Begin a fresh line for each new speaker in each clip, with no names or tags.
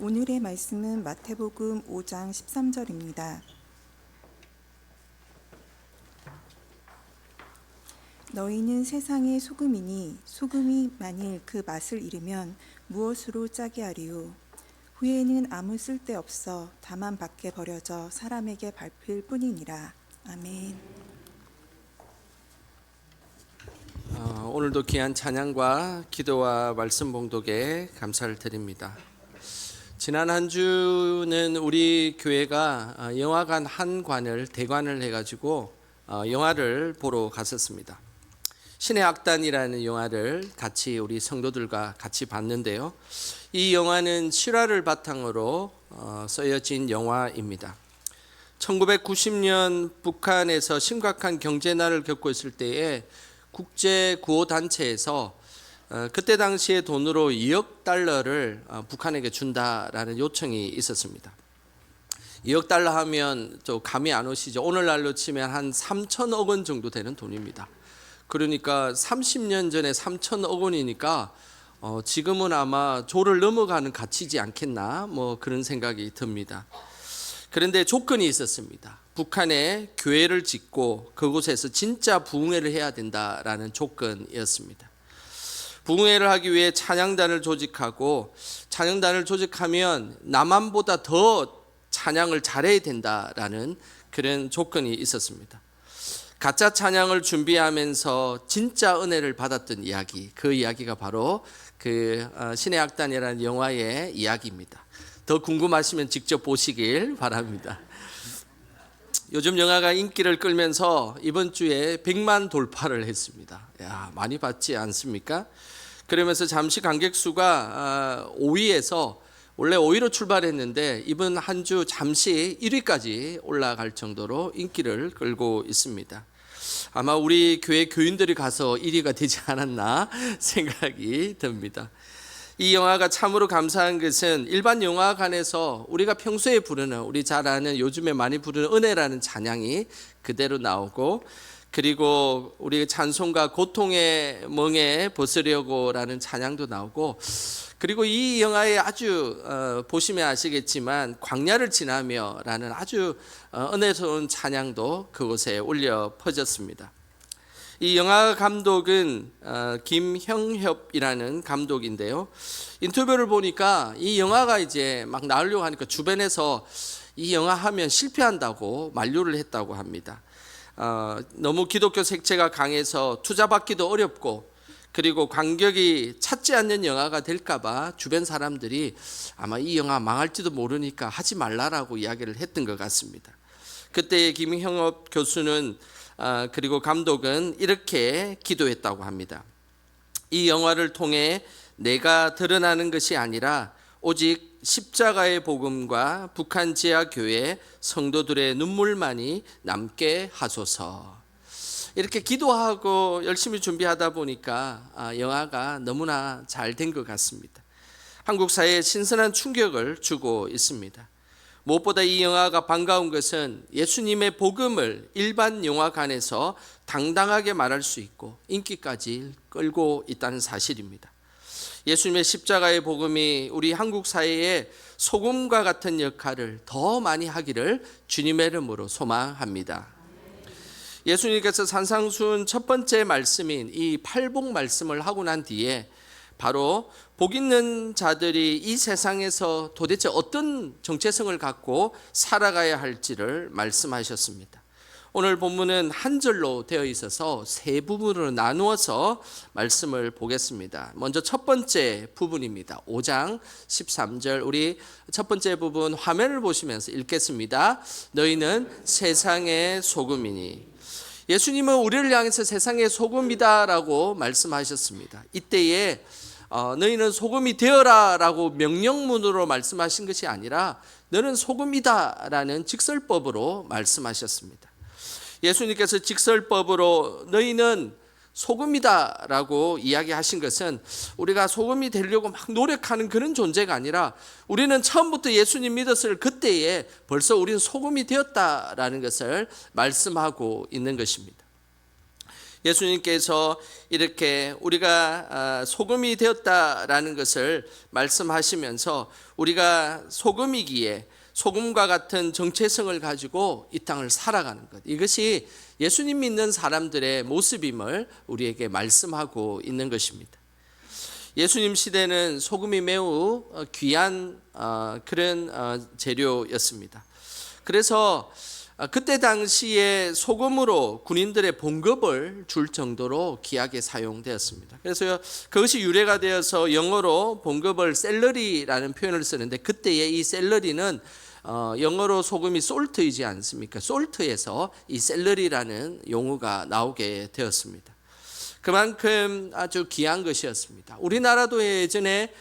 오늘의 말씀은 마태복음 5장 13절입니다. 너희는 세상의 소금이니 소금이 만일 그 맛을 잃으면 무엇으로 짜게 하리요? 후에는 아무 쓸데없어 다만 밖에 버려져 사람에게 밟힐 뿐이니라. 아멘.
오늘도 귀한 찬양과 기도와 말씀 봉독에 감사를 드립니다. 지난 한 주는 우리 교회가 영화관 한 관을 대관을 해가지고 영화를 보러 갔었습니다. 신의 악단이라는 영화를 같이 우리 성도들과 같이 봤는데요. 이 영화는 실화를 바탕으로 쓰여진 영화입니다. 1990년 북한에서 심각한 경제난을 겪고 있을 때에 국제구호단체에서 그때 당시의 돈으로 2억 달러를 북한에게 준다라는 요청이 있었습니다. 2억 달러 하면 또 감이 안 오시죠? 오늘날로 치면 한 3천억 원 정도 되는 돈입니다. 그러니까 30년 전에 3천억 원이니까 지금은 아마 조를 넘어가는 가치지 않겠나 뭐 그런 생각이 듭니다. 그런데 조건이 있었습니다. 북한에 교회를 짓고 그곳에서 진짜 부흥회를 해야 된다라는 조건이었습니다. 부흥회를 하기 위해 찬양단을 조직하고 찬양단을 조직하면 남한보다 더 찬양을 잘해야 된다라는 그런 조건이 있었습니다. 가짜 찬양을 준비하면서 진짜 은혜를 받았던 이야기, 그 이야기가 바로 그 신의 악단이라는 영화의 이야기입니다. 더 궁금하시면 직접 보시길 바랍니다. 요즘 영화가 인기를 끌면서 이번 주에 100만 돌파를 했습니다. 야, 많이 봤지 않습니까? 그러면서 잠시 관객 수가 5위에서 원래 5위로 출발했는데 이번 한 주 잠시 1위까지 올라갈 정도로 인기를 끌고 있습니다. 아마 우리 교회 교인들이 가서 1위가 되지 않았나 생각이 듭니다. 이 영화가 참으로 감사한 것은 일반 영화관에서 우리가 평소에 부르는, 우리 잘 아는 요즘에 많이 부르는 은혜라는 찬양이 그대로 나오고, 그리고 우리 찬송가 고통의 멍에 벗으려고라는 찬양도 나오고, 그리고 이 영화에 아주 보시면 아시겠지만 광야를 지나며라는 아주 은혜스러운 찬양도 그곳에 울려 퍼졌습니다. 이 영화 감독은 김형협이라는 감독인데요. 인터뷰를 보니까 이 영화가 이제 막 나오려고 하니까 주변에서 이 영화 하면 실패한다고 만류를 했다고 합니다. 너무 기독교 색채가 강해서 투자받기도 어렵고, 그리고 관객이 찾지 않는 영화가 될까봐 주변 사람들이 아마 이 영화 망할지도 모르니까 하지 말라라고 이야기를 했던 것 같습니다. 그때 김형업 교수는 그리고 감독은 이렇게 기도했다고 합니다. 이 영화를 통해 내가 드러나는 것이 아니라 오직 십자가의 복음과 북한 지하교회 성도들의 눈물만이 남게 하소서. 이렇게 기도하고 열심히 준비하다 보니까 영화가 너무나 잘 된 것 같습니다. 한국 사회에 신선한 충격을 주고 있습니다. 무엇보다 이 영화가 반가운 것은 예수님의 복음을 일반 영화관에서 당당하게 말할 수 있고 인기까지 끌고 있다는 사실입니다. 예수님의 십자가의 복음이 우리 한국 사회에 소금과 같은 역할을 더 많이 하기를 주님의 이름으로 소망합니다. 예수님께서 산상수훈 첫 번째 말씀인 이 팔복 말씀을 하고 난 뒤에 바로 복 있는 자들이 이 세상에서 도대체 어떤 정체성을 갖고 살아가야 할지를 말씀하셨습니다. 오늘 본문은 한 절로 되어 있어서 세 부분으로 나누어서 말씀을 보겠습니다. 먼저 첫 번째 부분입니다. 5장 13절, 우리 첫 번째 부분 화면을 보시면서 읽겠습니다. 너희는 세상의 소금이니. 예수님은 우리를 향해서 세상의 소금이다라고 말씀하셨습니다. 이때에 너희는 소금이 되어라 라고 명령문으로 말씀하신 것이 아니라 너는 소금이다 라는 직설법으로 말씀하셨습니다. 예수님께서 직설법으로 너희는 소금이다 라고 이야기하신 것은 우리가 소금이 되려고 막 노력하는 그런 존재가 아니라 우리는 처음부터 예수님 믿었을 그때에 벌써 우리는 소금이 되었다라는 것을 말씀하고 있는 것입니다. 예수님께서 이렇게 우리가 소금이 되었다라는 것을 말씀하시면서 우리가 소금이기에 소금과 같은 정체성을 가지고 이 땅을 살아가는 것, 이것이 예수님 믿는 사람들의 모습임을 우리에게 말씀하고 있는 것입니다. 예수님 시대는 소금이 매우 귀한 그런 재료였습니다. 그래서 그때 당시에 소금으로 군인들의 봉급을 줄 정도로 귀하게 사용되었습니다. 그래서 그것이 유래가 되어서 영어로 봉급을 셀러리라는 표현을 쓰는데, 그때의 이 셀러리는 영어로 소금이 솔트이지 않습니까? 솔트에서 이 셀러리라는 용어가 나오게 되었습니다. 그만큼 아주 귀한 것이었습니다. 우리나라도 예전에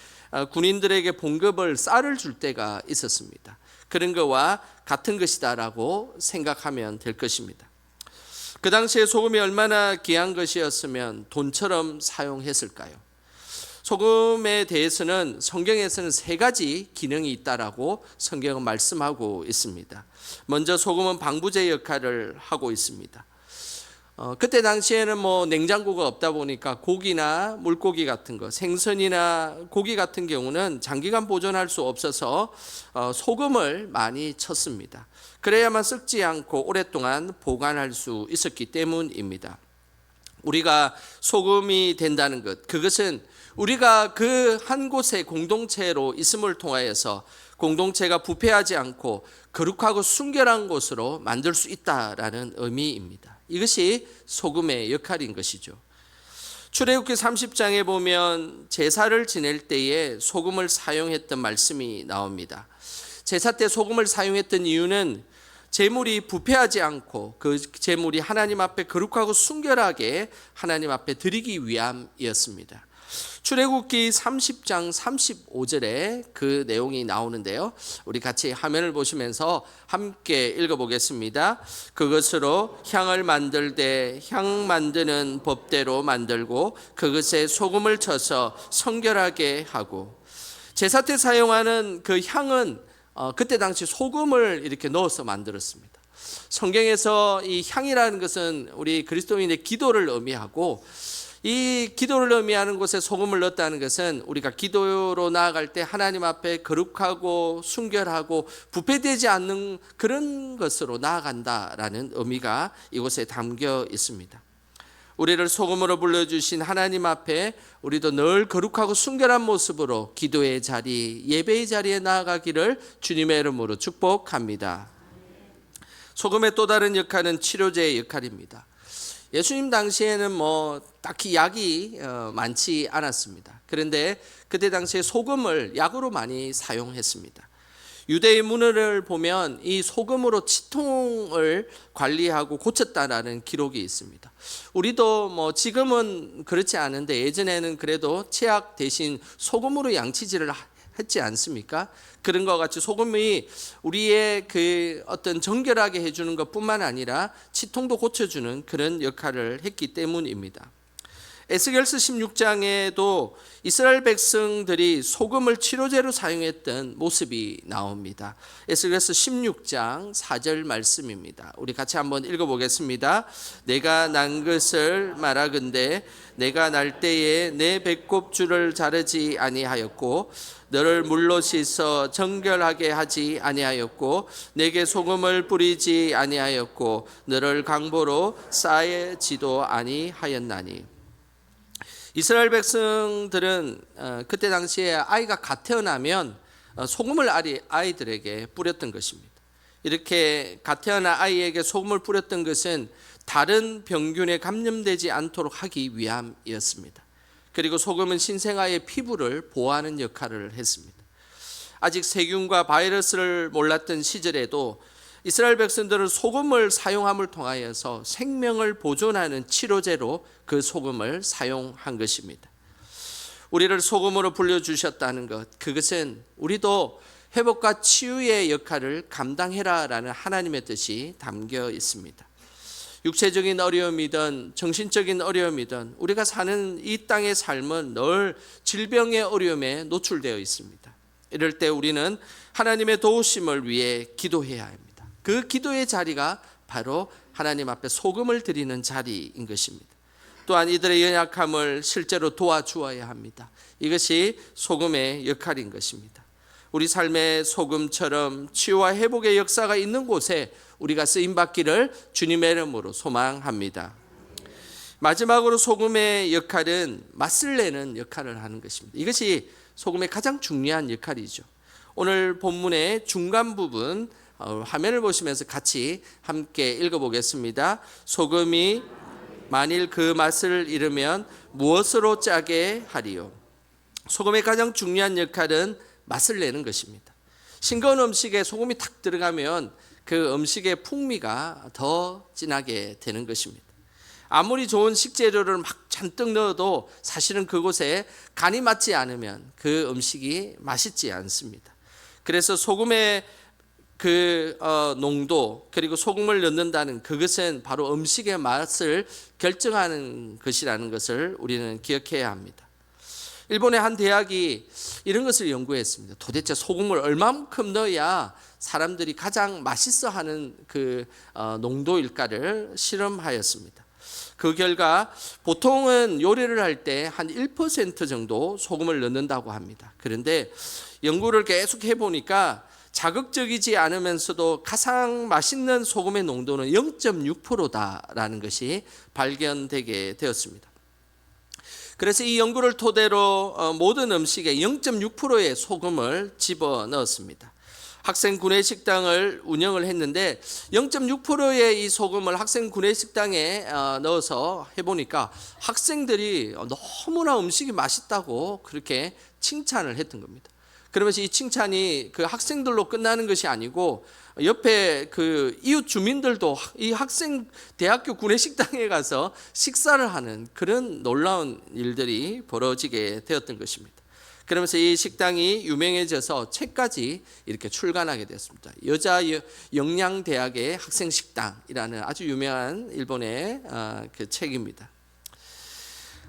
군인들에게 봉급을 쌀을 줄 때가 있었습니다. 그런 거와 같은 것이다라고 생각하면 될 것입니다. 그 당시에 소금이 얼마나 귀한 것이었으면 돈처럼 사용했을까요? 소금에 대해서는 성경에서는 3가지 기능이 있다라고 성경은 말씀하고 있습니다. 먼저 소금은 방부제 역할을 하고 있습니다. 그때 당시에는 냉장고가 없다 보니까 고기나 물고기 같은 거, 생선이나 고기 같은 경우는 장기간 보존할 수 없어서 소금을 많이 쳤습니다. 그래야만 썩지 않고 오랫동안 보관할 수 있었기 때문입니다. 우리가 소금이 된다는 것, 그것은 우리가 그 한 곳의 공동체로 있음을 통하여서 공동체가 부패하지 않고 거룩하고 순결한 곳으로 만들 수 있다라는 의미입니다. 이것이 소금의 역할인 것이죠. 출애굽기 30장에 보면 제사를 지낼 때에 소금을 사용했던 말씀이 나옵니다. 제사 때 소금을 사용했던 이유는 제물이 부패하지 않고 그 제물이 하나님 앞에 거룩하고 순결하게 하나님 앞에 드리기 위함이었습니다. 출애굽기 30장 35절에 그 내용이 나오는데요. 우리 같이 화면을 보시면서 함께 읽어보겠습니다. 그것으로 향을 만들되 향 만드는 법대로 만들고 그것에 소금을 쳐서 성결하게 하고. 제사 때 사용하는 그 향은 그때 당시 소금을 이렇게 넣어서 만들었습니다. 성경에서 이 향이라는 것은 우리 그리스도인의 기도를 의미하고, 이 기도를 의미하는 곳에 소금을 넣었다는 것은 우리가 기도로 나아갈 때 하나님 앞에 거룩하고 순결하고 부패되지 않는 그런 것으로 나아간다라는 의미가 이곳에 담겨 있습니다. 우리를 소금으로 불러주신 하나님 앞에 우리도 늘 거룩하고 순결한 모습으로 기도의 자리, 예배의 자리에 나아가기를 주님의 이름으로 축복합니다. 소금의 또 다른 역할은 치료제의 역할입니다. 예수님 당시에는 딱히 약이 많지 않았습니다. 그런데 그때 당시에 소금을 약으로 많이 사용했습니다. 유대의 문헌을 보면 이 소금으로 치통을 관리하고 고쳤다라는 기록이 있습니다. 우리도 지금은 그렇지 않은데 예전에는 그래도 치약 대신 소금으로 양치질을 했지 않습니까? 그런 것 같이 소금이 우리의 그 어떤 정결하게 해주는 것뿐만 아니라 치통도 고쳐주는 그런 역할을 했기 때문입니다. 에스겔서 16장에도 이스라엘 백성들이 소금을 치료제로 사용했던 모습이 나옵니다. 에스겔서 16장 4절 말씀입니다. 우리 같이 한번 읽어보겠습니다. 내가 난 것을 말하건대 내가 날 때에 내 배꼽줄을 자르지 아니하였고 너를 물로 씻어 정결하게 하지 아니하였고 내게 소금을 뿌리지 아니하였고 너를 강보로 싸지도 아니하였나니. 이스라엘 백성들은 그때 당시에 아이가 갓 태어나면 소금을 아이들에게 뿌렸던 것입니다. 이렇게 갓 태어난 아이에게 소금을 뿌렸던 것은 다른 병균에 감염되지 않도록 하기 위함이었습니다. 그리고 소금은 신생아의 피부를 보호하는 역할을 했습니다. 아직 세균과 바이러스를 몰랐던 시절에도 이스라엘 백성들은 소금을 사용함을 통하여서 생명을 보존하는 치료제로 그 소금을 사용한 것입니다. 우리를 소금으로 불려주셨다는 것, 그것은 우리도 회복과 치유의 역할을 감당해라라는 하나님의 뜻이 담겨 있습니다. 육체적인 어려움이든 정신적인 어려움이든 우리가 사는 이 땅의 삶은 늘 질병의 어려움에 노출되어 있습니다. 이럴 때 우리는 하나님의 도우심을 위해 기도해야 합니다. 그 기도의 자리가 바로 하나님 앞에 소금을 드리는 자리인 것입니다. 또한 이들의 연약함을 실제로 도와주어야 합니다. 이것이 소금의 역할인 것입니다. 우리 삶의 소금처럼 치유와 회복의 역사가 있는 곳에 우리가 쓰임받기를 주님의 이름으로 소망합니다. 마지막으로 소금의 역할은 맛을 내는 역할을 하는 것입니다. 이것이 소금의 가장 중요한 역할이죠. 오늘 본문의 중간 부분 화면을 보시면서 같이 함께 읽어보겠습니다. 소금이 만일 그 맛을 잃으면 무엇으로 짜게 하리요? 소금의 가장 중요한 역할은 맛을 내는 것입니다. 싱거운 음식에 소금이 탁 들어가면 그 음식의 풍미가 더 진하게 되는 것입니다. 아무리 좋은 식재료를 막 잔뜩 넣어도 사실은 그곳에 간이 맞지 않으면 그 음식이 맛있지 않습니다. 그래서 소금의 농도 그리고 소금을 넣는다는 그것은 바로 음식의 맛을 결정하는 것이라는 것을 우리는 기억해야 합니다. 일본의 한 대학이 이런 것을 연구했습니다. 도대체 소금을 얼마만큼 넣어야 사람들이 가장 맛있어하는 농도일까를 실험하였습니다. 그 결과 보통은 요리를 할 때 한 1% 정도 소금을 넣는다고 합니다. 그런데 연구를 계속 해보니까 자극적이지 않으면서도 가장 맛있는 소금의 농도는 0.6%다라는 것이 발견되게 되었습니다. 그래서 이 연구를 토대로 모든 음식에 0.6%의 소금을 집어넣었습니다. 학생 구내식당을 운영을 했는데 0.6%의 이 소금을 학생 구내식당에 넣어서 해보니까 학생들이 너무나 음식이 맛있다고 그렇게 칭찬을 했던 겁니다. 그러면서 이 칭찬이 그 학생들로 끝나는 것이 아니고 옆에 그 이웃 주민들도 이 학생 대학교 구내식당에 가서 식사를 하는 그런 놀라운 일들이 벌어지게 되었던 것입니다. 그러면서 이 식당이 유명해져서 책까지 이렇게 출간하게 되었습니다. 여자 영양대학의 학생 식당이라는 아주 유명한 일본의 그 책입니다.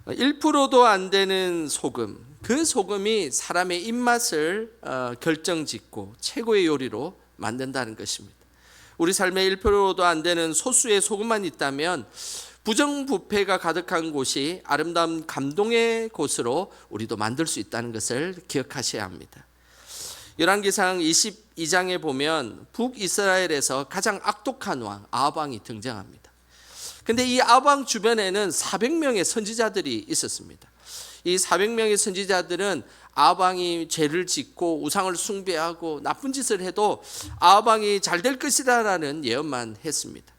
1%도 안 되는 소금, 그 소금이 사람의 입맛을 결정짓고 최고의 요리로 만든다는 것입니다. 우리 삶에 1%도 안 되는 소수의 소금만 있다면 부정부패가 가득한 곳이 아름다운 감동의 곳으로 우리도 만들 수 있다는 것을 기억하셔야 합니다. 열왕기상 22장에 보면 북이스라엘에서 가장 악독한 왕 아합왕이 등장합니다. 근데 이 아합왕 주변에는 400명의 선지자들이 있었습니다. 이 400명의 선지자들은 아합왕이 죄를 짓고 우상을 숭배하고 나쁜 짓을 해도 아합왕이 잘 될 것이다라는 예언만 했습니다.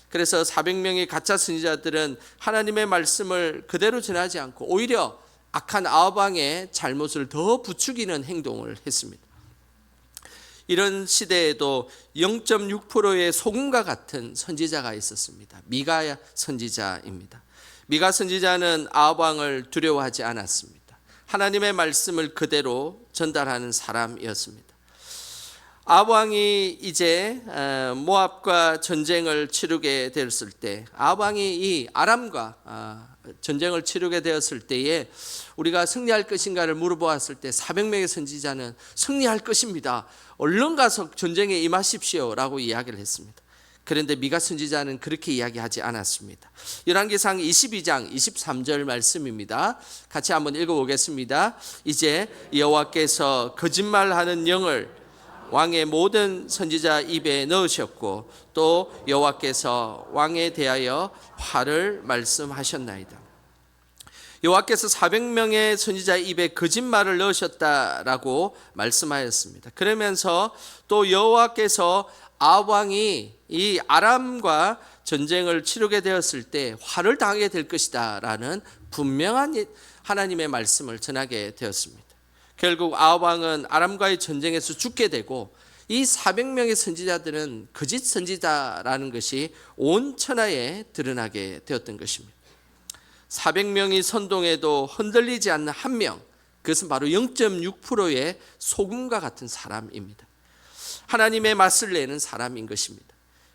그래서 400명의 가짜 선지자들은 하나님의 말씀을 그대로 전하지 않고 오히려 악한 아합왕의 잘못을 더 부추기는 행동을 했습니다. 이런 시대에도 0.6%의 소금과 같은 선지자가 있었습니다. 미가 선지자입니다. 미가 선지자는 아합 왕을 두려워하지 않았습니다. 하나님의 말씀을 그대로 전달하는 사람이었습니다. 아합 왕이 이제 모압과 전쟁을 치르게 되었을 때, 아합 왕이 이 아람과 전쟁을 치르게 되었을 때에 우리가 승리할 것인가를 물어보았을 때 400명의 선지자는 승리할 것입니다. 얼른 가서 전쟁에 임하십시오 라고 이야기를 했습니다. 그런데 미가 선지자는 그렇게 이야기하지 않았습니다. 열왕기상 22장 23절 말씀입니다. 같이 한번 읽어보겠습니다. 이제 여호와께서 거짓말하는 영을 왕의 모든 선지자 입에 넣으셨고 또 여호와께서 왕에 대하여 화를 말씀하셨나이다. 여호와께서 400명의 선지자 입에 거짓말을 넣으셨다라고 말씀하였습니다. 그러면서 또 여호와께서 아합 왕이 이 아람과 전쟁을 치르게 되었을 때 화를 당하게 될 것이다라는 분명한 하나님의 말씀을 전하게 되었습니다. 결국 아합 왕은 아람과의 전쟁에서 죽게 되고 이 400명의 선지자들은 거짓 선지자라는 것이 온 천하에 드러나게 되었던 것입니다. 400명이 선동해도 흔들리지 않는 한 명, 그것은 바로 0.6%의 소금과 같은 사람입니다. 하나님의 맛을 내는 사람인 것입니다.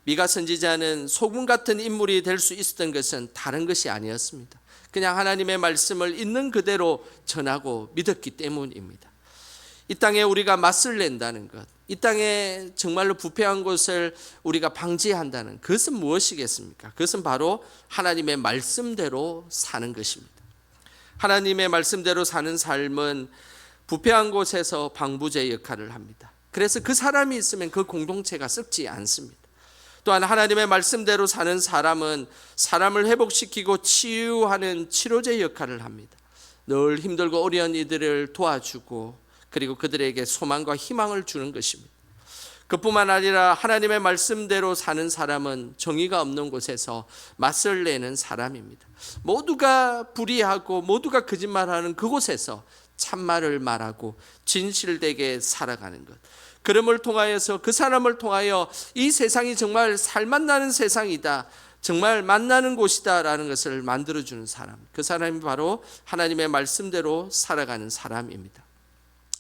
미가 선지자는 소금 같은 인물이 될 수 있었던 것은 다른 것이 아니었습니다. 그냥 하나님의 말씀을 있는 그대로 전하고 믿었기 때문입니다. 이 땅에 우리가 맛을 낸다는 것, 이 땅에 정말로 부패한 것을 우리가 방지한다는 그것은 무엇이겠습니까? 그것은 바로 하나님의 말씀대로 사는 것입니다. 하나님의 말씀대로 사는 삶은 부패한 곳에서 방부제 역할을 합니다. 그래서 그 사람이 있으면 그 공동체가 썩지 않습니다. 또한 하나님의 말씀대로 사는 사람은 사람을 회복시키고 치유하는 치료제 역할을 합니다. 늘 힘들고 어려운 이들을 도와주고 그리고 그들에게 소망과 희망을 주는 것입니다. 그뿐만 아니라 하나님의 말씀대로 사는 사람은 정의가 없는 곳에서 맛을 내는 사람입니다. 모두가 불의하고 모두가 거짓말하는 그곳에서 참말을 말하고 진실되게 살아가는 것, 그럼을 통하여서 그 사람을 통하여 이 세상이 정말 살맛나는 세상이다, 정말 만나는 곳이다 라는 것을 만들어주는 사람, 그 사람이 바로 하나님의 말씀대로 살아가는 사람입니다.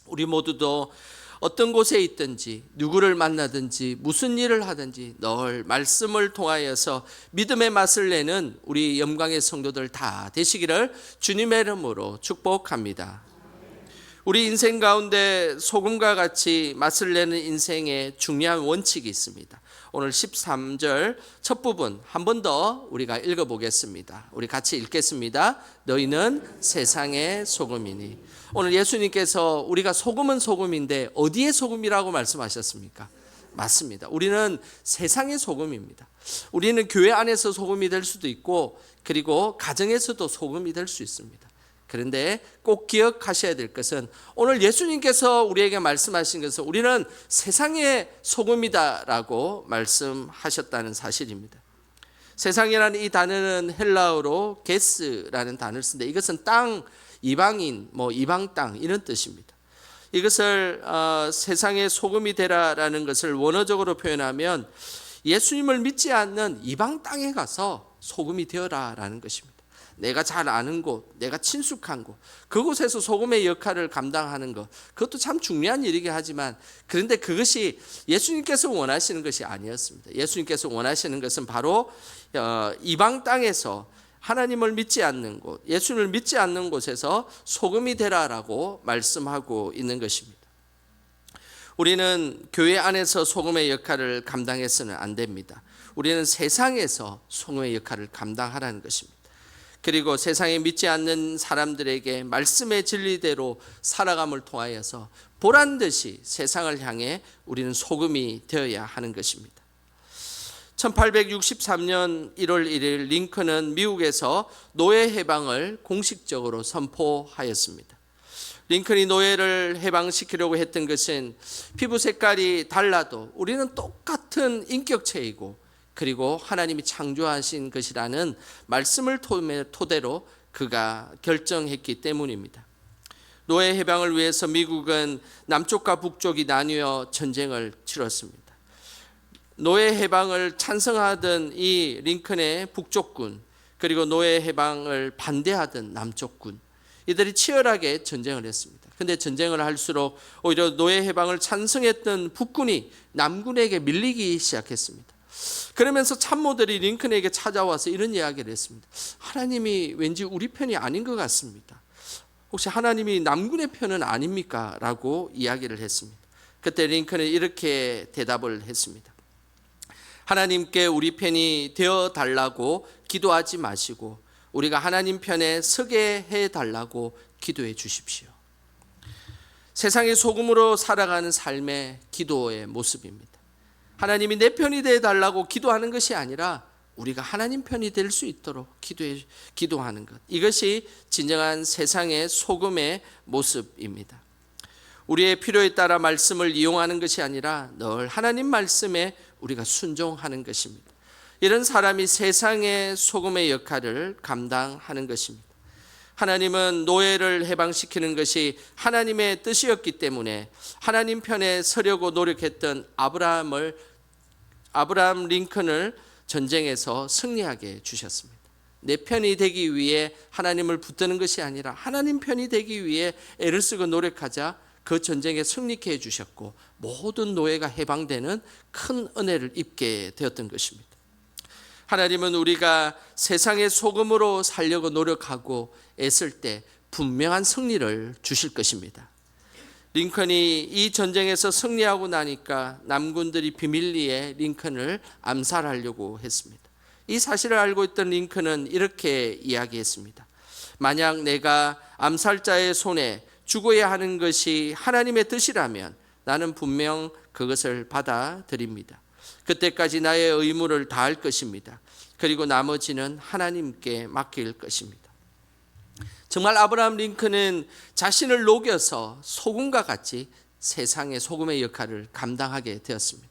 우리 모두도 어떤 곳에 있든지 누구를 만나든지 무슨 일을 하든지 늘 말씀을 통하여서 믿음의 맛을 내는 우리 영광의 성도들 다 되시기를 주님의 이름으로 축복합니다. 우리 인생 가운데 소금과 같이 맛을 내는 인생에 중요한 원칙이 있습니다. 오늘 13절 첫 부분 한 번 더 우리가 읽어보겠습니다. 우리 같이 읽겠습니다. 너희는 세상의 소금이니. 오늘 예수님께서 우리가 소금은 소금인데 어디의 소금이라고 말씀하셨습니까? 맞습니다. 우리는 세상의 소금입니다. 우리는 교회 안에서 소금이 될 수도 있고 그리고 가정에서도 소금이 될 수 있습니다. 그런데 꼭 기억하셔야 될 것은 오늘 예수님께서 우리에게 말씀하신 것은 우리는 세상의 소금이다라고 말씀하셨다는 사실입니다. 세상이라는 이 단어는 헬라어로 게스라는 단어를 쓰는데 이것은 땅, 이방인, 이방 땅 이런 뜻입니다. 이것을 세상의 소금이 되라라는 것을 원어적으로 표현하면 예수님을 믿지 않는 이방 땅에 가서 소금이 되어라라는 것입니다. 내가 잘 아는 곳, 내가 친숙한 곳, 그곳에서 소금의 역할을 감당하는 것, 그것도 참 중요한 일이긴 하지만 그런데 그것이 예수님께서 원하시는 것이 아니었습니다. 예수님께서 원하시는 것은 바로 이방 땅에서 하나님을 믿지 않는 곳, 예수님을 믿지 않는 곳에서 소금이 되라라고 말씀하고 있는 것입니다. 우리는 교회 안에서 소금의 역할을 감당해서는 안 됩니다. 우리는 세상에서 소금의 역할을 감당하라는 것입니다. 그리고 세상에 믿지 않는 사람들에게 말씀의 진리대로 살아감을 통하여서 보란듯이 세상을 향해 우리는 소금이 되어야 하는 것입니다. 1863년 1월 1일 링컨은 미국에서 노예 해방을 공식적으로 선포하였습니다. 링컨이 노예를 해방시키려고 했던 것은 피부 색깔이 달라도 우리는 똑같은 인격체이고 그리고 하나님이 창조하신 것이라는 말씀을 토대로 그가 결정했기 때문입니다. 노예 해방을 위해서 미국은 남쪽과 북쪽이 나뉘어 전쟁을 치렀습니다. 노예 해방을 찬성하던 이 링컨의 북쪽군 그리고 노예 해방을 반대하던 남쪽군 이들이 치열하게 전쟁을 했습니다. 그런데 전쟁을 할수록 오히려 노예 해방을 찬성했던 북군이 남군에게 밀리기 시작했습니다. 그러면서 참모들이 링컨에게 찾아와서 이런 이야기를 했습니다. 하나님이 왠지 우리 편이 아닌 것 같습니다. 혹시 하나님이 남군의 편은 아닙니까? 라고 이야기를 했습니다. 그때 링컨은 이렇게 대답을 했습니다. 하나님께 우리 편이 되어 달라고 기도하지 마시고 우리가 하나님 편에 서게 해달라고 기도해 주십시오. 세상의 소금으로 살아가는 삶의 기도의 모습입니다. 하나님이 내 편이 되어달라고 기도하는 것이 아니라 우리가 하나님 편이 될 수 있도록 기도하는 것, 이것이 진정한 세상의 소금의 모습입니다. 우리의 필요에 따라 말씀을 이용하는 것이 아니라 늘 하나님 말씀에 우리가 순종하는 것입니다. 이런 사람이 세상의 소금의 역할을 감당하는 것입니다. 하나님은 노예를 해방시키는 것이 하나님의 뜻이었기 때문에 하나님 편에 서려고 노력했던 아브라함 링컨을 전쟁에서 승리하게 주셨습니다. 내 편이 되기 위해 하나님을 붙드는 것이 아니라 하나님 편이 되기 위해 애를 쓰고 노력하자 그 전쟁에 승리케 해주셨고 모든 노예가 해방되는 큰 은혜를 입게 되었던 것입니다. 하나님은 우리가 세상의 소금으로 살려고 노력하고 애쓸 때 분명한 승리를 주실 것입니다. 링컨이 이 전쟁에서 승리하고 나니까 남군들이 비밀리에 링컨을 암살하려고 했습니다. 이 사실을 알고 있던 링컨은 이렇게 이야기했습니다. 만약 내가 암살자의 손에 죽어야 하는 것이 하나님의 뜻이라면 나는 분명 그것을 받아들입니다. 그때까지 나의 의무를 다할 것입니다. 그리고 나머지는 하나님께 맡길 것입니다. 정말 아브라함 링컨은 자신을 녹여서 소금과 같이 세상의 소금의 역할을 감당하게 되었습니다.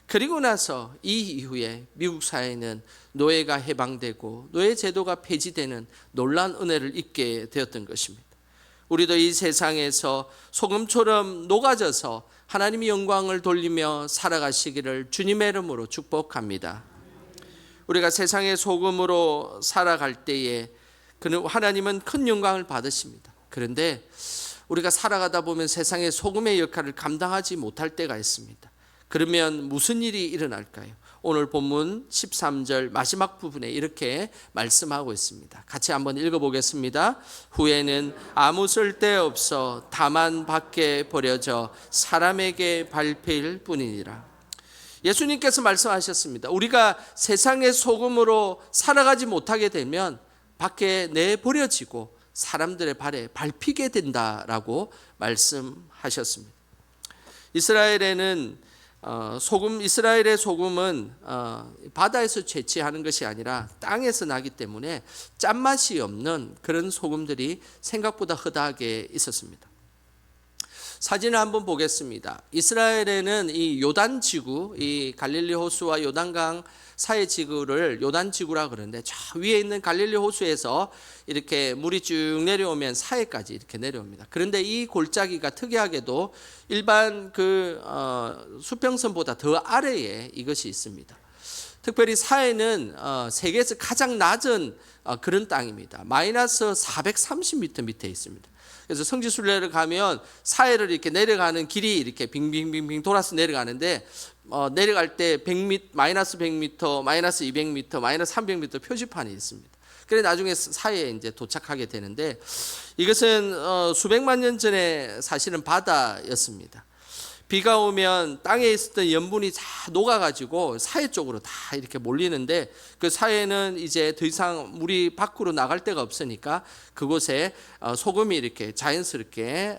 그리고 나서 이 이후에 미국 사회는 노예가 해방되고 노예 제도가 폐지되는 놀라운 은혜를 입게 되었던 것입니다. 우리도 이 세상에서 소금처럼 녹아져서 하나님의 영광을 돌리며 살아가시기를 주님의 이름으로 축복합니다. 우리가 세상의 소금으로 살아갈 때에 하나님은 큰 영광을 받으십니다. 그런데 우리가 살아가다 보면 세상의 소금의 역할을 감당하지 못할 때가 있습니다. 그러면 무슨 일이 일어날까요? 오늘 본문 13절 마지막 부분에 이렇게 말씀하고 있습니다. 같이 한번 읽어보겠습니다. 후에는 아무 쓸데없어 다만 밖에 버려져 사람에게 밟힐 뿐이니라. 예수님께서 말씀하셨습니다. 우리가 세상의 소금으로 살아가지 못하게 되면 밖에 내버려지고 사람들의 발에 밟히게 된다라고 말씀하셨습니다. 이스라엘의 소금은 바다에서 채취하는 것이 아니라 땅에서 나기 때문에 짠맛이 없는 그런 소금들이 생각보다 허다하게 있었습니다. 사진을 한번 보겠습니다. 이스라엘에는 이 요단 지구, 이 갈릴리 호수와 요단강 사이 지구를 요단 지구라 그러는데 저 위에 있는 갈릴리 호수에서 이렇게 물이 쭉 내려오면 사해까지 이렇게 내려옵니다. 그런데 이 골짜기가 특이하게도 일반 수평선보다 더 아래에 이것이 있습니다. 특별히 사해는 세계에서 가장 낮은 그런 땅입니다. 마이너스 430m 밑에 있습니다. 그래서 성지순례를 가면 사해를 이렇게 내려가는 길이 이렇게 빙빙빙빙 돌아서 내려가는데 내려갈 때 100m, 마이너스 100m, 마이너스 200m, 마이너스 300m 표지판이 있습니다. 그래 나중에 사해에 이제 도착하게 되는데 이것은 수백만 년 전에 사실은 바다였습니다. 비가 오면 땅에 있었던 염분이 다 녹아가지고 사해 쪽으로 다 이렇게 몰리는데 그 사해는 이제 더 이상 물이 밖으로 나갈 데가 없으니까 그곳에 소금이 이렇게 자연스럽게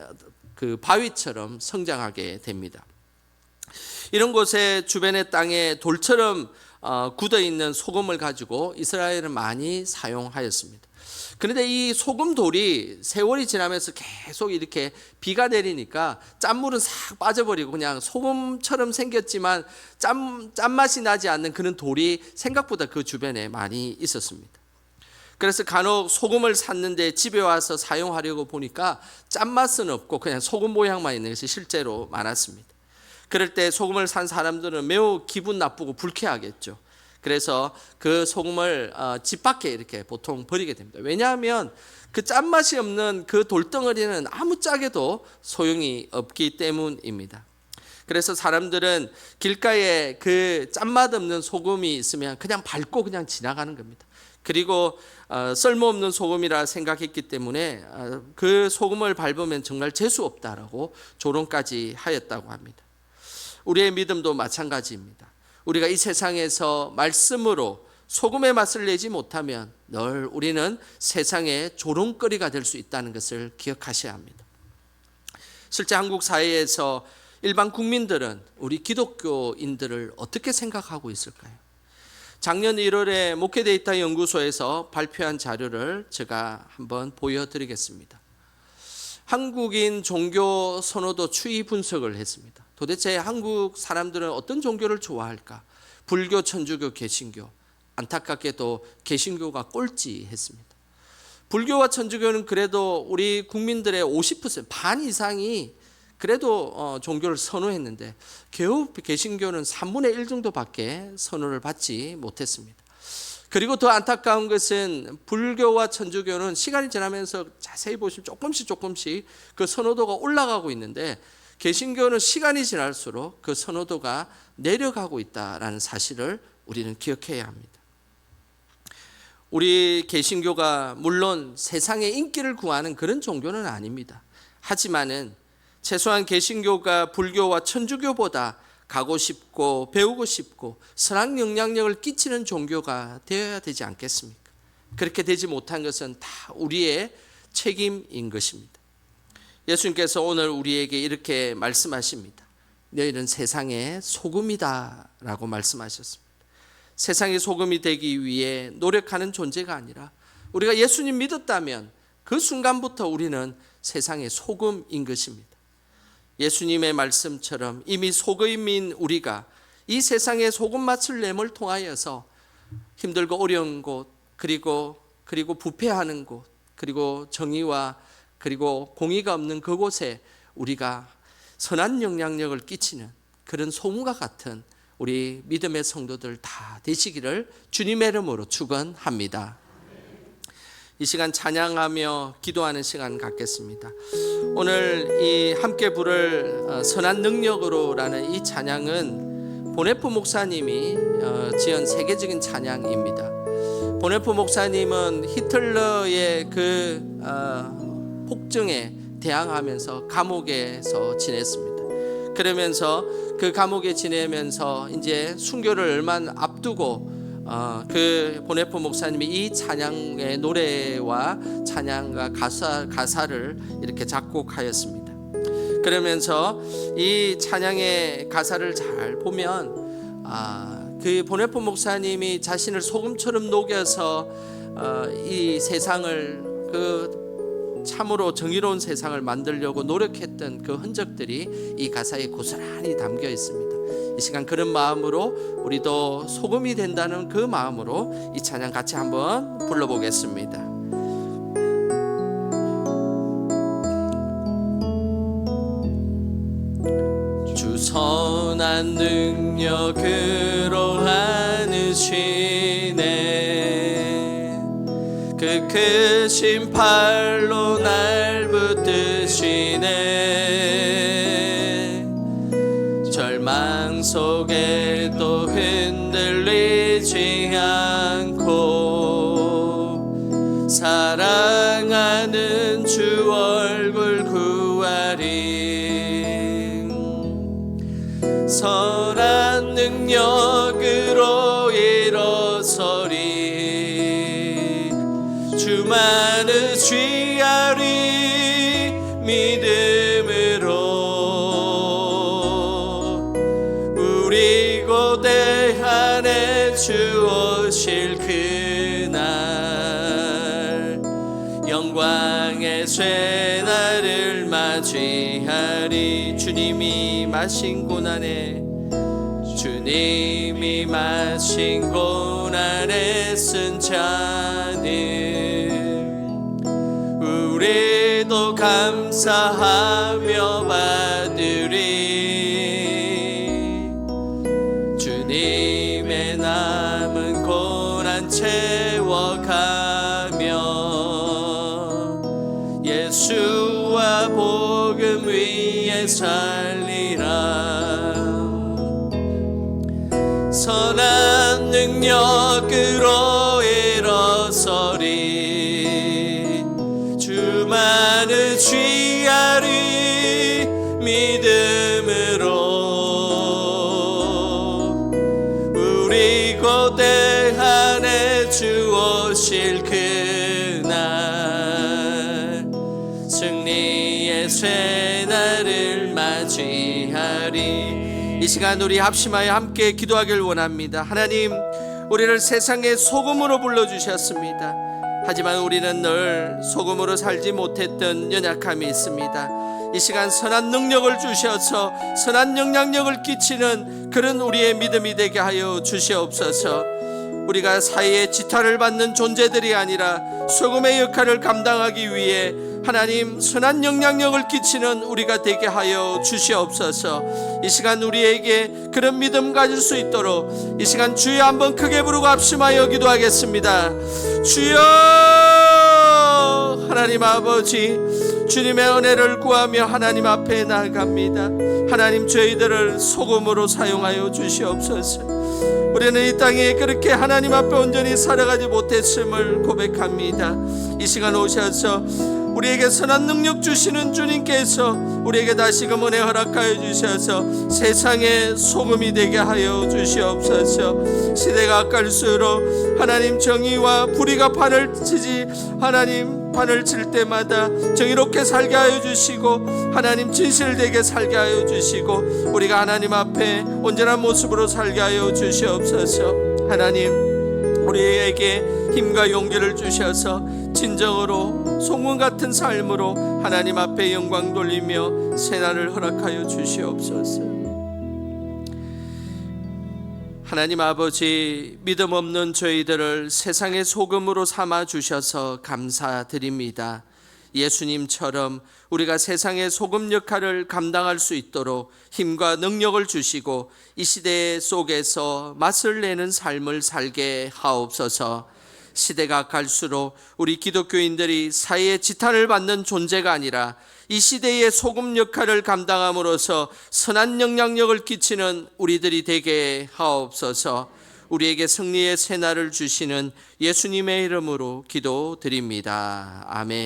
그 바위처럼 성장하게 됩니다. 이런 곳에 주변의 땅에 돌처럼 굳어 있는 소금을 가지고 이스라엘은 많이 사용하였습니다. 그런데 이 소금돌이 세월이 지나면서 계속 이렇게 비가 내리니까 짠물은 싹 빠져버리고 그냥 소금처럼 생겼지만 짠맛이 나지 않는 그런 돌이 생각보다 그 주변에 많이 있었습니다. 그래서 간혹 소금을 샀는데 집에 와서 사용하려고 보니까 짠맛은 없고 그냥 소금 모양만 있는 것이 실제로 많았습니다. 그럴 때 소금을 산 사람들은 매우 기분 나쁘고 불쾌하겠죠. 그래서 그 소금을 집 밖에 이렇게 보통 버리게 됩니다. 왜냐하면 그 짠맛이 없는 그 돌덩어리는 아무 짝에도 소용이 없기 때문입니다. 그래서 사람들은 길가에 그 짠맛 없는 소금이 있으면 그냥 밟고 그냥 지나가는 겁니다. 그리고 쓸모없는 소금이라 생각했기 때문에 그 소금을 밟으면 정말 재수 없다라고 조롱까지 하였다고 합니다. 우리의 믿음도 마찬가지입니다. 우리가 이 세상에서 말씀으로 소금의 맛을 내지 못하면 늘 우리는 세상의 조롱거리가 될 수 있다는 것을 기억하셔야 합니다. 실제 한국 사회에서 일반 국민들은 우리 기독교인들을 어떻게 생각하고 있을까요? 작년 1월에 목회 데이터 연구소에서 발표한 자료를 제가 한번 보여드리겠습니다. 한국인 종교 선호도 추이 분석을 했습니다. 도대체 한국 사람들은 어떤 종교를 좋아할까? 불교, 천주교, 개신교. 안타깝게도 개신교가 꼴찌했습니다. 불교와 천주교는 그래도 우리 국민들의 50%, 반 이상이 그래도 종교를 선호했는데 겨우 개신교는 3분의 1 정도밖에 선호를 받지 못했습니다. 그리고 더 안타까운 것은 불교와 천주교는 시간이 지나면서 자세히 보시면 조금씩 그 선호도가 올라가고 있는데 개신교는 시간이 지날수록 그 선호도가 내려가고 있다는 사실을 우리는 기억해야 합니다. 우리 개신교가 물론 세상의 인기를 구하는 그런 종교는 아닙니다. 하지만은 최소한 개신교가 불교와 천주교보다 가고 싶고 배우고 싶고 선한 영향력을 끼치는 종교가 되어야 되지 않겠습니까? 그렇게 되지 못한 것은 다 우리의 책임인 것입니다. 예수님께서 오늘 우리에게 이렇게 말씀하십니다. 너희는 세상의 소금이다 라고 말씀하셨습니다. 세상의 소금이 되기 위해 노력하는 존재가 아니라 우리가 예수님 믿었다면 그 순간부터 우리는 세상의 소금인 것입니다. 예수님의 말씀처럼 이미 소금인 우리가 이 세상의 소금 맛을 내몰 통하여서 힘들고 어려운 곳, 그리고 부패하는 곳, 그리고 정의와 그리고 공의가 없는 그곳에 우리가 선한 영향력을 끼치는 그런 소금과 같은 우리 믿음의 성도들 다 되시기를 주님의 이름으로 축원합니다. 이 시간 찬양하며 기도하는 시간 갖겠습니다. 오늘 이 함께 부를 선한 능력으로라는 이 찬양은 보네프 목사님이 지은 세계적인 찬양입니다. 보네프 목사님은 히틀러의 그 폭정에 대항하면서 감옥에서 지냈습니다. 그러면서 그 감옥에 지내면서 이제 순교를 얼마 앞두고 그 보네프 목사님이 이 찬양의 노래와 찬양과 가사를 이렇게 작곡하였습니다. 그러면서 이 찬양의 가사를 잘 보면 그 보네프 목사님이 자신을 소금처럼 녹여서 이 세상을 그 참으로 정의로운 세상을 만들려고 노력했던 그 흔적들이 이 가사에 고스란히 담겨 있습니다. 이 시간 그런 마음으로 우리도 소금이 된다는 그 마음으로 이 찬양 같이 한번 불러보겠습니다. 주 선한 능력으로 하느시네 그 크신 팔로 날 붙드시네 절망 속에도 흔들리지 않고 사랑하는 주 얼굴 구하리 선한 능력으로 일어서리 주만을 취하리 믿음으로 우리 고대 안에 주 오실 그날 영광의 쇠날을 맞이하리 주님이 마신 고난에 주님이 마신 고난에 쓴 잔을 우리도 감사하며 받으리 주님의 남은 고난 채워가며 예수와 복음 위에 살리라 선한 능력으로 일어서리 주만을 취하리 믿음으로 우리 고대 안에 주 오실 그날 승리의 새날을 맞이하리 이 시간 우리 합심하여 함께 기도하길 원합니다. 하나님 우리를 세상의 소금으로 불러주셨습니다. 하지만 우리는 늘 소금으로 살지 못했던 연약함이 있습니다. 이 시간 선한 능력을 주셔서 선한 영향력을 끼치는 그런 우리의 믿음이 되게 하여 주시옵소서. 우리가 사회의 지탄을 받는 존재들이 아니라 소금의 역할을 감당하기 위해 하나님 선한 영향력을 끼치는 우리가 되게 하여 주시옵소서. 이 시간 우리에게 그런 믿음 가질 수 있도록 이 시간 주여 한번 크게 부르고 합심하여 기도하겠습니다. 주여 하나님 아버지 주님의 은혜를 구하며 하나님 앞에 나아갑니다. 하나님 저희들을 소금으로 사용하여 주시옵소서. 우리는 이 땅에 그렇게 하나님 앞에 온전히 살아가지 못했음을 고백합니다. 이 시간 오셔서 우리에게 선한 능력 주시는 주님께서 우리에게 다시금 은혜 허락하여 주셔서 세상의 소금이 되게 하여 주시옵소서. 시대가 갈수록 하나님 정의와 불의가 판을 치지, 하나님 판을 칠 때마다 정의롭게 살게 하여 주시고 하나님 진실되게 살게 하여 주시고 우리가 하나님 앞에 온전한 모습으로 살게 하여 주시옵소서. 하나님, 우리에게 힘과 용기를 주셔서 진정으로 소금 같은 삶으로 하나님 앞에 영광 돌리며 새날을 허락하여 주시옵소서. 하나님 아버지, 믿음 없는 저희들을 세상의 소금으로 삼아 주셔서 감사드립니다. 예수님처럼 우리가 세상의 소금 역할을 감당할 수 있도록 힘과 능력을 주시고 이 시대 속에서 맛을 내는 삶을 살게 하옵소서. 시대가 갈수록 우리 기독교인들이 사회의 지탄을 받는 존재가 아니라 이 시대의 소금 역할을 감당함으로써 선한 영향력을 끼치는 우리들이 되게 하옵소서. 우리에게 승리의 새날을 주시는 예수님의 이름으로 기도드립니다. 아멘.